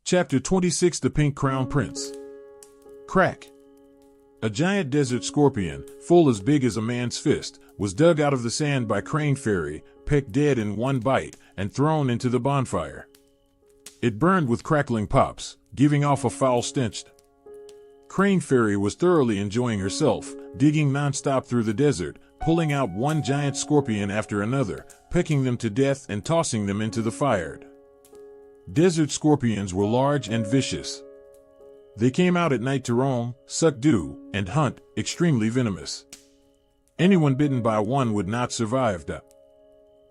Chapter 26 The Pink Crown Prince. Crack. A giant desert scorpion, full as big as a man's fist, was dug out of the sand by Crane Fairy, pecked dead in one bite, and thrown into the bonfire. It burned with crackling pops, giving off a foul stench. Crane Fairy was thoroughly enjoying herself, digging non-stop through the desert, pulling out one giant scorpion after another, pecking them to death and tossing them into the fire. Desert scorpions were large and vicious. They came out at night to roam, suck dew, and hunt, extremely venomous. Anyone bitten by one would not survive.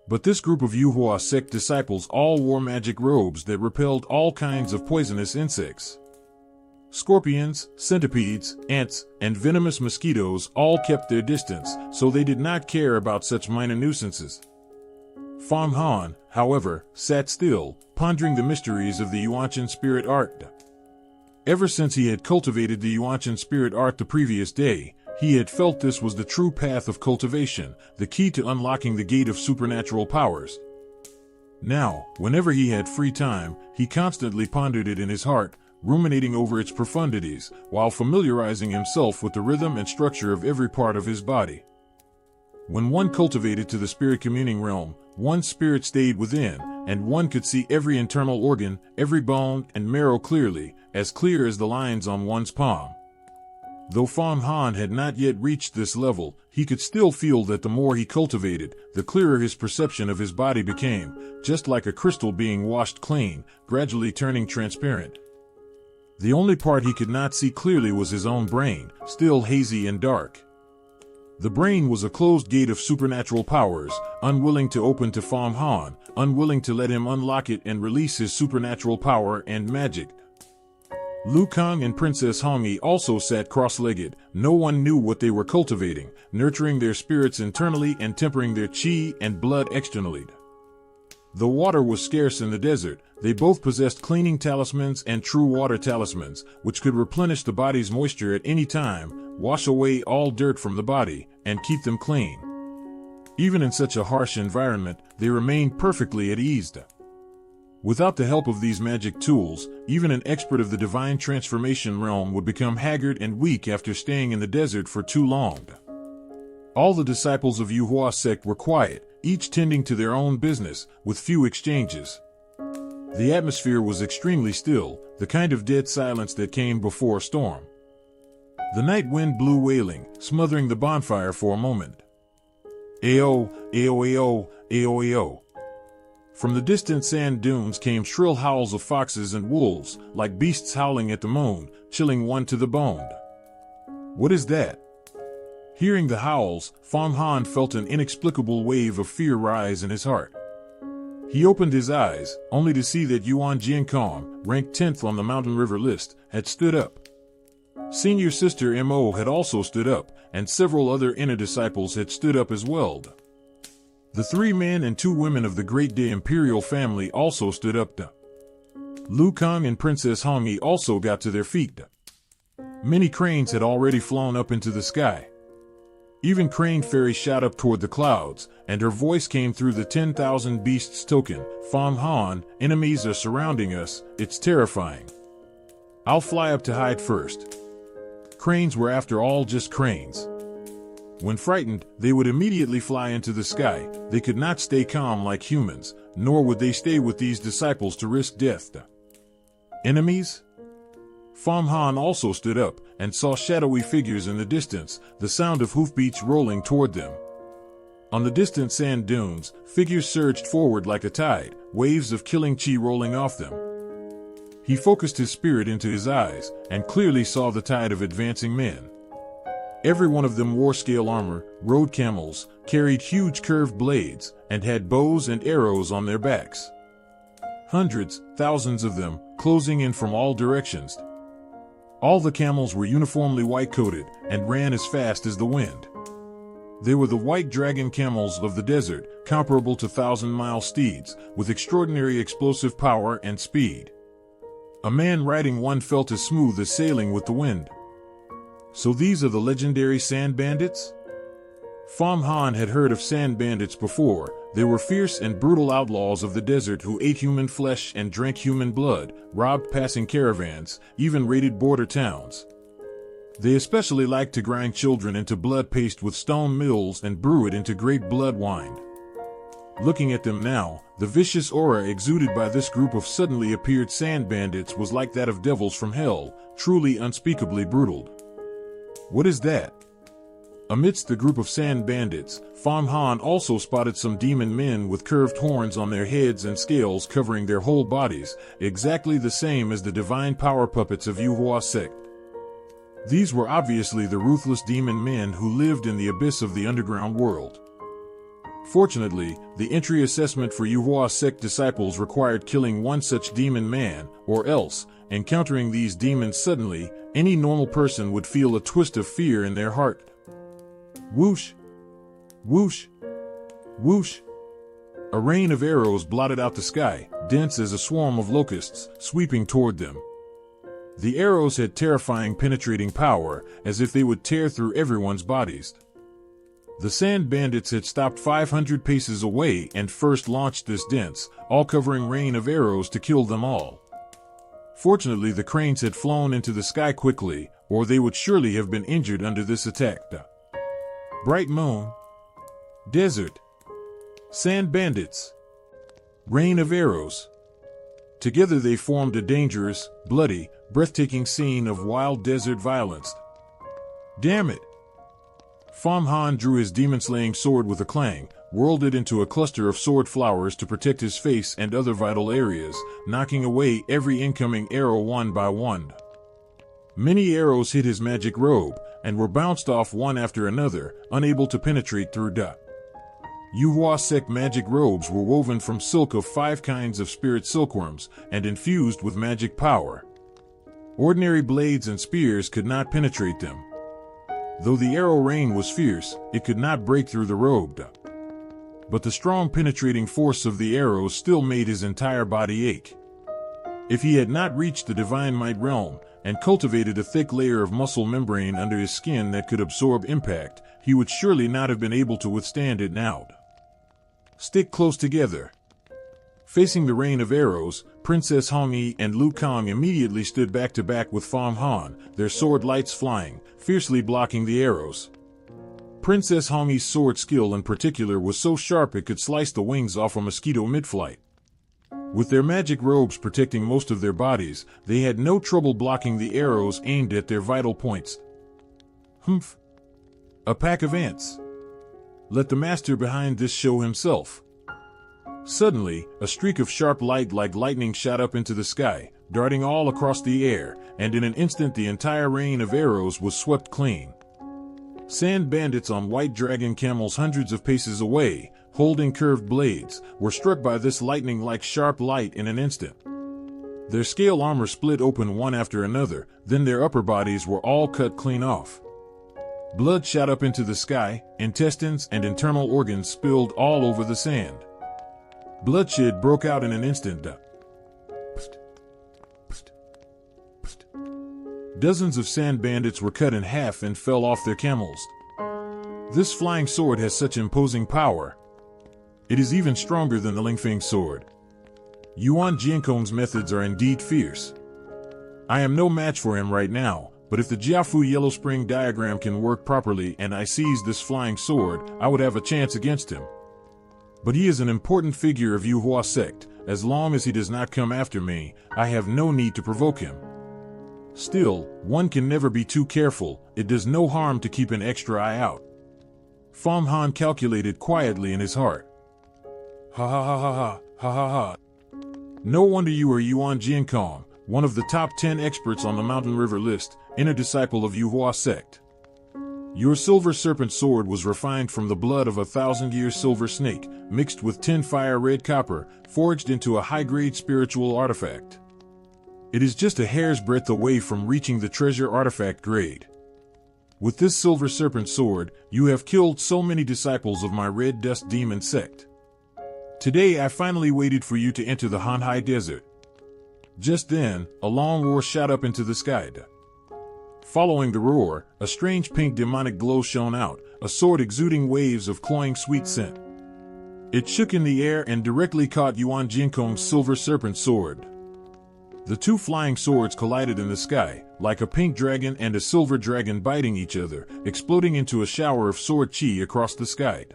But this group of Yuhua sect disciples all wore magic robes that repelled all kinds of poisonous insects. Scorpions, centipedes, ants, and venomous mosquitoes all kept their distance, so they did not care about such minor nuisances. Fang Han, however, sat still, pondering the mysteries of the Xianxia spirit art. Ever since he had cultivated the Xianxia spirit art the previous day, he had felt this was the true path of cultivation, the key to unlocking the gate of supernatural powers. Now, whenever he had free time, he constantly pondered it in his heart, ruminating over its profundities, while familiarizing himself with the rhythm and structure of every part of his body. When one cultivated to the spirit communing realm, one's spirit stayed within, and one could see every internal organ, every bone and marrow clearly, as clear as the lines on one's palm. Though Fang Han had not yet reached this level, he could still feel that the more he cultivated, the clearer his perception of his body became, just like a crystal being washed clean, gradually turning transparent. The only part he could not see clearly was his own brain, still hazy and dark. The brain was a closed gate of supernatural powers, unwilling to open to Fang Han, unwilling to let him unlock it and release his supernatural power and magic. Lu Kang and Princess Hongyi also sat cross-legged. No one knew what they were cultivating, nurturing their spirits internally and tempering their qi and blood externally. Though water was scarce in the desert, they both possessed cleaning talismans and true water talismans, which could replenish the body's moisture at any time, wash away all dirt from the body, and keep them clean. Even in such a harsh environment, they remained perfectly at ease. Without the help of these magic tools, even an expert of the divine transformation realm would become haggard and weak after staying in the desert for too long. All the disciples of Yuhua sect were quiet, each tending to their own business, with few exchanges. The atmosphere was extremely still, the kind of dead silence that came before a storm. The night wind blew wailing, smothering the bonfire for a moment. Ayo, ayo, ayo, ayo, ayo. From the distant sand dunes came shrill howls of foxes and wolves, like beasts howling at the moon, chilling one to the bone. What is that? Hearing the howls, Fang Han felt an inexplicable wave of fear rise in his heart. He opened his eyes, only to see that Yuan Jiankong, ranked 10th on the Mountain River list, had stood up. Senior Sister Mo had also stood up, and several other inner disciples had stood up as well. The 3 men and 2 women of the Great Li imperial family also stood up. Lu Kang and Princess Hongyi also got to their feet. Many cranes had already flown up into the sky. Even Crane Fairy shot up toward the clouds, and her voice came through the 10,000 beasts token. Fang Han, enemies are surrounding us, it's terrifying. I'll fly up to hide first. Cranes were after all just cranes. When frightened, they would immediately fly into the sky. They could not stay calm like humans, nor would they stay with these disciples to risk death. Enemies? Fang Han also stood up, and saw shadowy figures in the distance, the sound of hoofbeats rolling toward them. On the distant sand dunes, figures surged forward like a tide, waves of killing qi rolling off them. He focused his spirit into his eyes, and clearly saw the tide of advancing men. Every one of them wore scale armor, rode camels, carried huge curved blades, and had bows and arrows on their backs. Hundreds, thousands of them, closing in from all directions. All the camels were uniformly white-coated, and ran as fast as the wind. They were the white dragon camels of the desert, comparable to 1,000-mile steeds, with extraordinary explosive power and speed. A man riding one felt as smooth as sailing with the wind. So these are the legendary sand bandits? Fang Han had heard of sand bandits before. They were fierce and brutal outlaws of the desert who ate human flesh and drank human blood, robbed passing caravans, even raided border towns. They especially liked to grind children into blood paste with stone mills and brew it into great blood wine. Looking at them now, the vicious aura exuded by this group of suddenly appeared sand bandits was like that of devils from hell, truly unspeakably brutal. What is that? Amidst the group of sand bandits, Fang Han also spotted some demon men with curved horns on their heads and scales covering their whole bodies, exactly the same as the divine power puppets of Yuhua sect. These were obviously the ruthless demon men who lived in the abyss of the underground world. Fortunately, the entry assessment for Yuhua sect disciples required killing one such demon man, or else, encountering these demons suddenly, any normal person would feel a twist of fear in their heart. Whoosh! Whoosh! Whoosh! A rain of arrows blotted out the sky, dense as a swarm of locusts, sweeping toward them. The arrows had terrifying penetrating power, as if they would tear through everyone's bodies. The sand bandits had stopped 500 paces away and first launched this dense, all-covering rain of arrows to kill them all. Fortunately, the cranes had flown into the sky quickly, or they would surely have been injured under this attack. Bright moon, desert, sand bandits, rain of arrows. Together they formed a dangerous, bloody, breathtaking scene of wild desert violence. Damn it! Fang Han drew his demon-slaying sword with a clang, whirled it into a cluster of sword flowers to protect his face and other vital areas, knocking away every incoming arrow one by one. Many arrows hit his magic robe, and were bounced off one after another, unable to penetrate through Yuhua sect magic robes were woven from silk of 5 kinds of spirit silkworms, and infused with magic power. Ordinary blades and spears could not penetrate them. Though the arrow rain was fierce, it could not break through the robe. But the strong penetrating force of the arrows still made his entire body ache. If he had not reached the divine might realm, and cultivated a thick layer of muscle membrane under his skin that could absorb impact, he would surely not have been able to withstand it now. Stick close together. Facing the rain of arrows, Princess Hongyi and Lu Kang immediately stood back to back with Fang Han, their sword lights flying, fiercely blocking the arrows. Princess Hongyi's sword skill in particular was so sharp it could slice the wings off a mosquito mid-flight. With their magic robes protecting most of their bodies, they had no trouble blocking the arrows aimed at their vital points. Humph! A pack of ants. Let the master behind this show himself. Suddenly, a streak of sharp light like lightning shot up into the sky, darting all across the air, and in an instant the entire rain of arrows was swept clean. Sand bandits on white dragon camels hundreds of paces away, holding curved blades, were struck by this lightning-like sharp light in an instant. Their scale armor split open one after another, then their upper bodies were all cut clean off. Blood shot up into the sky, intestines and internal organs spilled all over the sand. Bloodshed broke out in an instant. Dozens of sand bandits were cut in half and fell off their camels. This flying sword has such imposing power. It is even stronger than the Lingfeng sword. Yuan Jiankong's methods are indeed fierce. I am no match for him right now, but if the Jiafu Yellow Spring diagram can work properly and I seize this flying sword, I would have a chance against him. But he is an important figure of Yuhua sect. As long as he does not come after me, I have no need to provoke him. Still, one can never be too careful. It does no harm to keep an extra eye out. Fang Han calculated quietly in his heart. Ha ha ha ha ha, ha ha ha. No wonder you are Yuan Jiankong, one of the top 10 experts on the Mountain River list, inner disciple of Yuhua sect. Your silver serpent sword was refined from the blood of a 1,000-year silver snake, mixed with 10 fire red copper, forged into a high-grade spiritual artifact. It is just a hair's breadth away from reaching the treasure artifact grade. With this silver serpent sword, you have killed so many disciples of my red dust demon sect. Today I finally waited for you to enter the Hanhai Desert. Just then, a long roar shot up into the sky. Following the roar, a strange pink demonic glow shone out, a sword exuding waves of cloying sweet scent. It shook in the air and directly caught Yuan Jinkong's silver serpent sword. The two flying swords collided in the sky, like a pink dragon and a silver dragon biting each other, exploding into a shower of sword chi across the sky.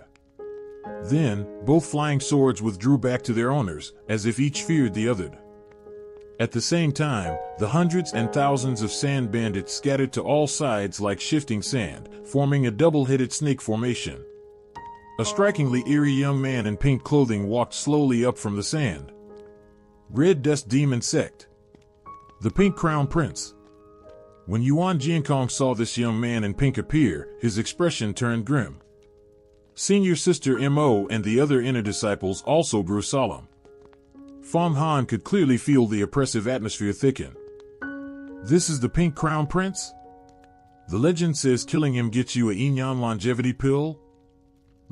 Then, both flying swords withdrew back to their owners, as if each feared the other. At the same time, the hundreds and thousands of sand bandits scattered to all sides like shifting sand, forming a double-headed snake formation. A strikingly eerie young man in pink clothing walked slowly up from the sand. Red Dust Demon Sect. The Pink Crown Prince. When Yuan Jiankong saw this young man in pink appear, his expression turned grim. Senior Sister Mo and the other inner disciples also grew solemn. Fang Han could clearly feel the oppressive atmosphere thicken. This is the Pink Crown Prince? The legend says killing him gets you a Yinyan longevity pill?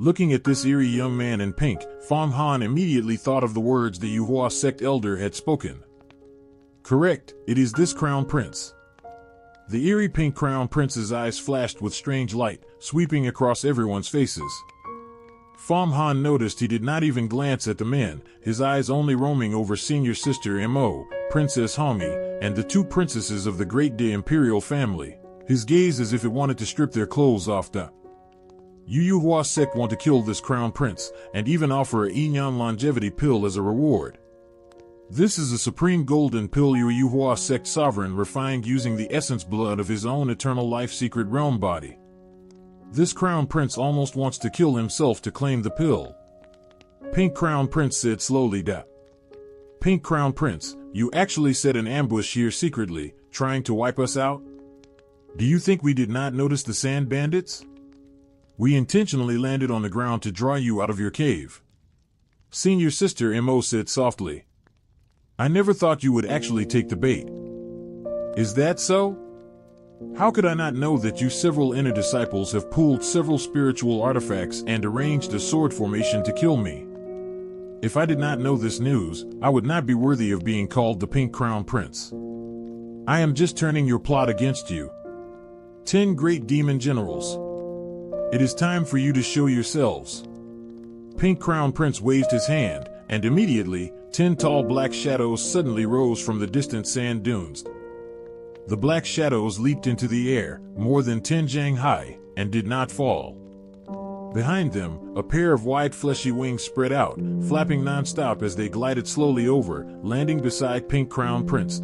Looking at this eerie young man in pink, Fang Han immediately thought of the words the Yuhua sect elder had spoken. Correct, it is this Crown Prince. The eerie pink Crown Prince's eyes flashed with strange light, sweeping across everyone's faces. Fang Han noticed he did not even glance at the men, his eyes only roaming over Senior Sister Mo, Princess Hongyi, and the two princesses of the Great Li imperial family, his gaze as if it wanted to strip their clothes off the Yuhua sect want to kill this Crown Prince, and even offer a Yinyan longevity pill as a reward. This is a supreme golden pill Yuhua sect sovereign refined using the essence blood of his own eternal life secret realm body. This Crown Prince almost wants to kill himself to claim the pill. Pink Crown Prince said slowly that. Pink Crown Prince, you actually set an ambush here secretly, trying to wipe us out? Do you think we did not notice the sand bandits? We intentionally landed on the ground to draw you out of your cave. Senior Sister Mo said softly. I never thought you would actually take the bait. Is that so? How could I not know that you several inner disciples have pooled several spiritual artifacts and arranged a sword formation to kill me? If I did not know this news, I would not be worthy of being called the Pink Crown Prince. I am just turning your plot against you. 10 great demon generals. It is time for you to show yourselves. Pink Crown Prince waved his hand, and immediately, 10 tall black shadows suddenly rose from the distant sand dunes. The black shadows leaped into the air, more than 10 jang high, and did not fall. Behind them, a pair of wide fleshy wings spread out, flapping non-stop as they glided slowly over, landing beside Pink Crown Prince.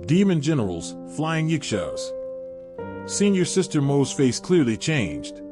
Demon generals, flying yikshaos. Senior Sister Mo's face clearly changed.